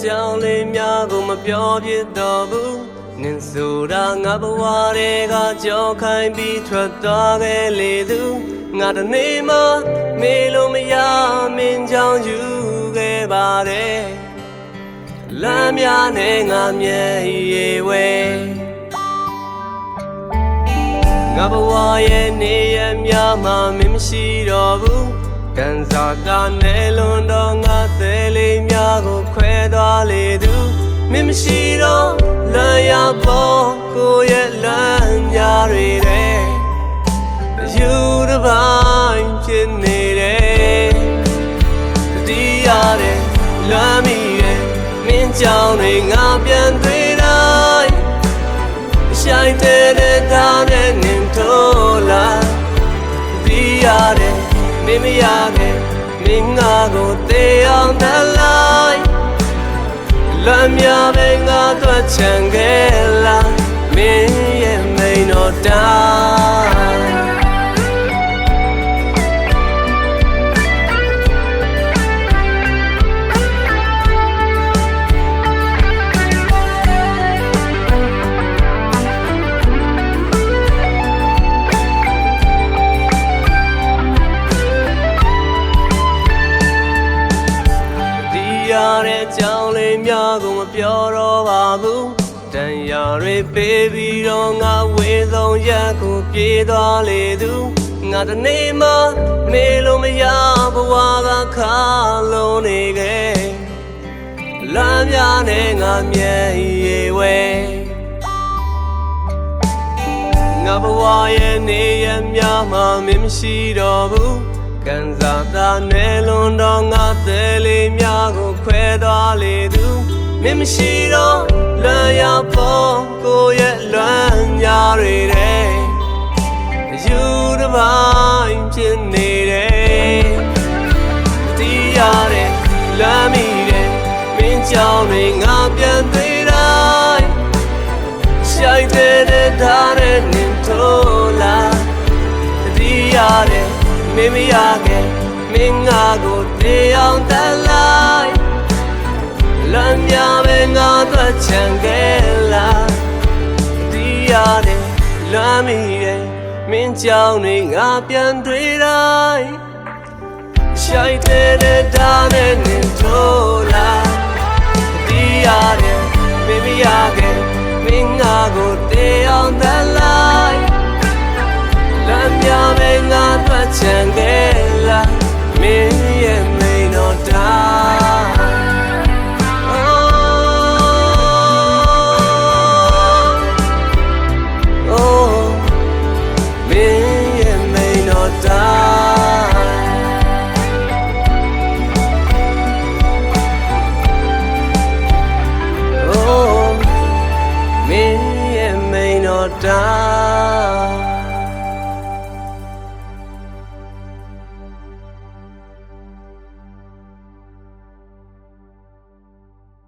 ကြောင်းလေးများကိုမပြောပြတော့ဘူးနင်ဆိုတာငါဘဝတွေကကြောက်ခိုင်းပြီးထွက်သွားခဲ့လေသူငါတနေ့မှမေးလို့မရမင်းကြောင့်ယူခဲ့ပါတယ်လမ်းများနဲ့ငါမျက်ရည်ဝဲငါဘဝရဲ့နေရများမှမင်းမရှိတော့ဘူးကန်စားတာနဲ့လွန်တော့ငါသေးလေးများကိုခွဲသွားလေသူမင်းမရှိတော့လမ်းရပေါ်ကိုရဲ့လမ်းများတွေတဲ့ယူတစ်ပိုင်းဖြစ်နေတယ်တတိယတဲ့လမ်းမီတဲ့မင်းကြောင့်တွေငါပြန်တွေ့တိုင်းရှိုင်းတဲ့ဒါနဲ့နင်ထိုးလာတတိယတဲ့မင်းမရခဲ့မင်းငါကိုတေးအောင်တလိုက်လမ်းများပဲငါတို့ချန်ခဲ့လာမင်းရဲ့မိန်တော်တာတဲ့ကြောင်းလေးများကိုမပြောတော့ပါဘူးတန်ရာတွေပေးပြီးတော့ငါဝေဆုံးရက်ကိုပြေးသွားလေသူငါတနေ့မှမေးလို့မရဘဝကခါလုံးနေခဲ့လမ်းများနဲ့ငါမျက်ရည်ဝဲငါဘဝရဲ့နေရများမှမင်းမရှိတော့ဘူးကန်စားတာနဲ့လွန်တော့ငါသေးလေးများကိုခွဲသွားလေသူမင်းမရှိတော့လမ်းရပေါ်ကိုရဲ့လွမ်းညာတွေတဲ့ယူတစ်ပိုင်းဖြစ်နေတယ်တီးရတဲ့လမ်းမီတဲ့မင်းကြောင့်တွေငါပြန်တွေ့တိုင်းရှိုက်တဲ့ဒါနဲ့နင်ထိုးလာတီးရတဲ့မင်းမရခဲ့မင်းငါကိုတေးအောင်တလိုက်လမ်းများပဲငါတို့ချန်ခဲ့လာဒီရတဲ့လမ်းမီတဲ့မင်းကြောင့်နေငါပြန်တွေ့တိုင်းရှိုက်တဲ့ဒါနဲ့နင်ထိုးလာဒီရတဲ့မင်းမရခဲ့မင်းငါကိုတေးအောင်တလိုက်လမ်းများပဲငါတို့ချန်ခဲ့လာမင်းရဲ့မိန်တော်တာမင်းရဲ့မိန်တော်တာမင်းရဲ့မိန်တော်တာ